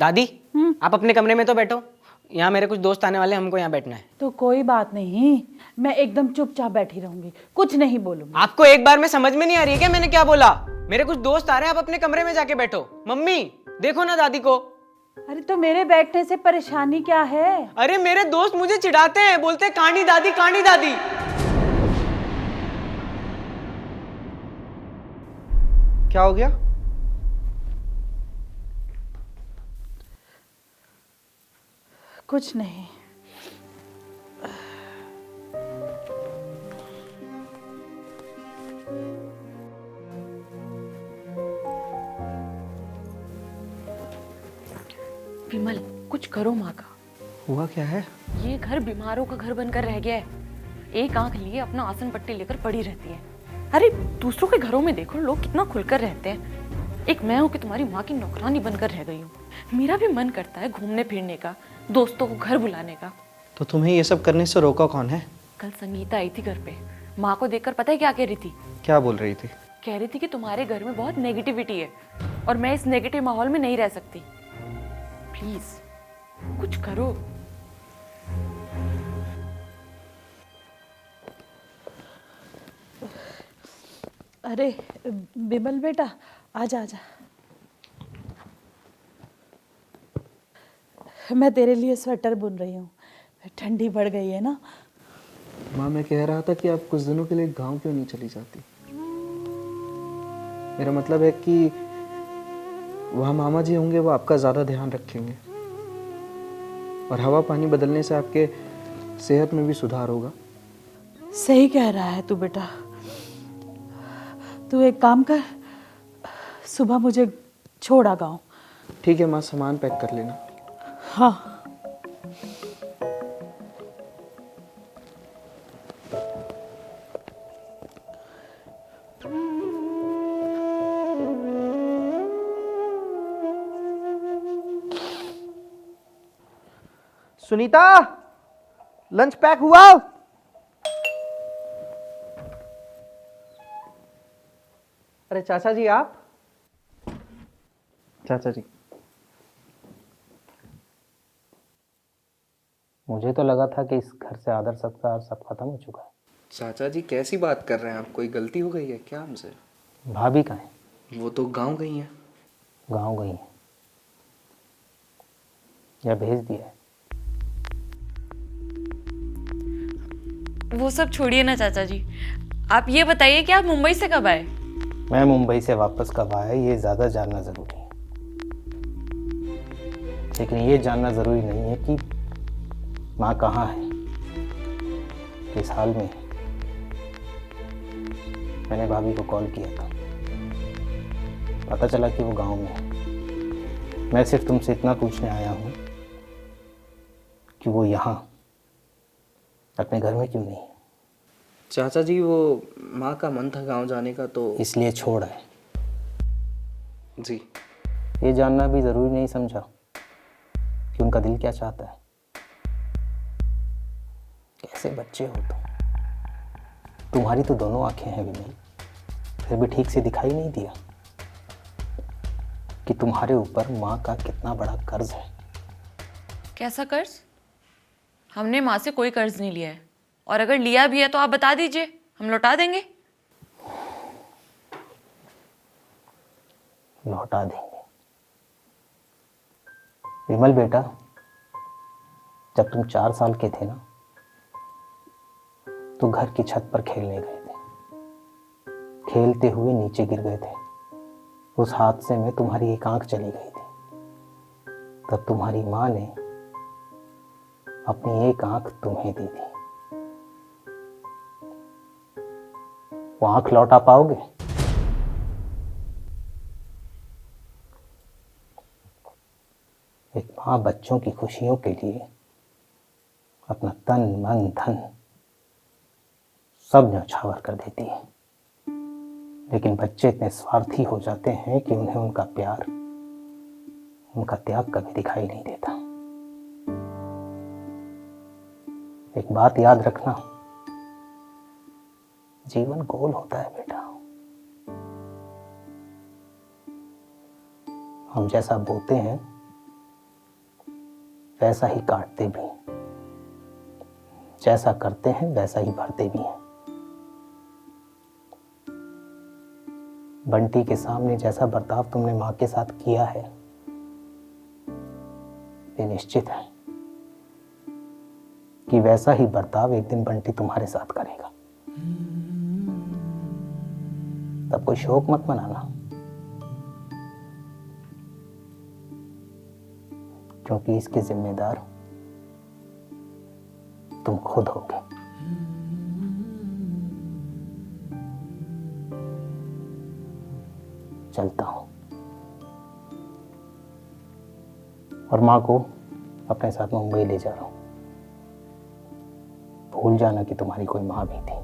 दादी आप अपने कमरे में तो बैठो, यहाँ मेरे कुछ दोस्त आने वाले हैं, हमको यहाँ बैठना है। तो कोई बात नहीं, मैं एकदम चुपचाप बैठी रहूंगी, कुछ नहीं बोलूंगी। आपको एक बार में समझ में नहीं आ रही है क्या मैंने क्या बोला? मेरे कुछ दोस्त आ रहे हैं, आप अपने कमरे में जाके बैठो। मम्मी देखो ना दादी को। अरे तो मेरे बैठने से परेशानी क्या है? अरे मेरे दोस्त मुझे चिढ़ाते हैं, बोलते हैं कहानी दादी कहानी दादी। क्या हो गया? कुछ नहीं। विमल, कुछ करो माँ का। हुआ क्या है? ये घर बीमारों का घर बनकर रह गया है। एक आंख लिए अपना आसन पट्टी लेकर पड़ी रहती है। अरे दूसरों के घरों में देखो, लोग कितना खुलकर रहते हैं। एक मैं हूँ कि तुम्हारी माँ की नौकरानी बनकर रह गई हूँ। मेरा भी मन करता है घूमने फिरने का, दोस्तों को घर बुलाने का। तो तुम्हें ये सब करने से रोका कौन है? कल संगीता आई थी घर पे। माँ को देखकर पता है क्या कह रही थी? क्या बोल रही थी? कह रही थी कि तुम्हारे घर में बहुत नेगेटिविटी है और मैं इस नेगेटिव माहौल में नहीं रह सकती। प्लीज कुछ करो। अरे बिमल बेटा, आजा आजा। मैं तेरे लिए स्वेटर बुन रही हूँ, ठंडी बढ़ गई है ना। माँ, मैं कह रहा था कि आप कुछ दिनों के लिए गांव क्यों नहीं चली जाती? मेरा मतलब है कि वहाँ मामा जी होंगे, वो आपका ज़्यादा ध्यान रखेंगे और हवा पानी बदलने से आपके सेहत में भी सुधार होगा। सही कह रहा है तू बेटा। तू एक काम कर, सुबह मुझे छोड़ आ गाँव। ठीक है माँ, सामान पैक कर लेना। हाँ। सुनीता, लंच पैक हुआ? अरे चाचा जी, आप? चाचा जी, मुझे तो लगा था कि इस घर से आदर सत्कार सब खत्म हो चुका है। चाचा जी कैसी बात कर रहे हैं आप? कोई गलती हो गई है क्या हमसे? भाभी कहाँ है? वो तो गांव गई हैं। गाँव गई है या भेज दिया है? वो सब छोड़िए ना चाचा जी, आप ये बताइए कि आप मुंबई से कब आए? मैं मुंबई से वापस कब आया ये ज़्यादा जानना ज़रूरी है, लेकिन ये जानना ज़रूरी नहीं है कि माँ कहाँ है, किस हाल में है। मैंने भाभी को कॉल किया था, पता चला कि वो गांव में है। मैं सिर्फ तुमसे इतना पूछने आया हूँ कि वो यहाँ अपने घर में क्यों नहीं है। चाचा जी, वो माँ का मन था गांव जाने का, तो इसलिए छोड़ है। जी। ये जानना भी ज़रूरी नहीं समझा कि उनका दिल क्या चाहता है। कैसे बच्चे हो तुम? तुम्हारी तो दोनों आंखें हैं विमल, फिर भी ठीक से दिखाई नहीं दिया कि तुम्हारे ऊपर माँ का कितना बड़ा कर्ज है। कैसा कर्ज? हमने माँ से कोई कर्ज नहीं लिया है, और अगर लिया भी है तो आप बता दीजिए, हम लौटा देंगे। लौटा देंगे? विमल बेटा, जब तुम 4 साल के थे ना, तो घर की छत पर खेलने गए थे। खेलते हुए नीचे गिर गए थे। उस हादसे में तुम्हारी एक आंख चली गई थी। तब तुम्हारी माँ ने अपनी एक आंख तुम्हें दी थी। वो आंख लौटा पाओगे? एक माँ बच्चों की खुशियों के लिए अपना तन मन धन सब न्यौछावर कर देती है, लेकिन बच्चे इतने स्वार्थी हो जाते हैं कि उन्हें उनका प्यार, उनका त्याग कभी दिखाई नहीं देता। एक बात याद रखना, जीवन गोल होता है बेटा। हम जैसा बोते हैं वैसा ही काटते भी, जैसा करते हैं वैसा ही भरते भी हैं। बंटी के सामने जैसा बर्ताव तुमने माँ के साथ किया है, ये निश्चित है कि वैसा ही बर्ताव एक दिन बंटी तुम्हारे साथ करेगा। तब कोई शोक मत मनाना, क्योंकि इसके जिम्मेदार तुम खुद होगे। चलता हूं और मां को अपने साथ मुंबई ले जा रहा हूं। भूल जाना कि तुम्हारी कोई मां भी थी।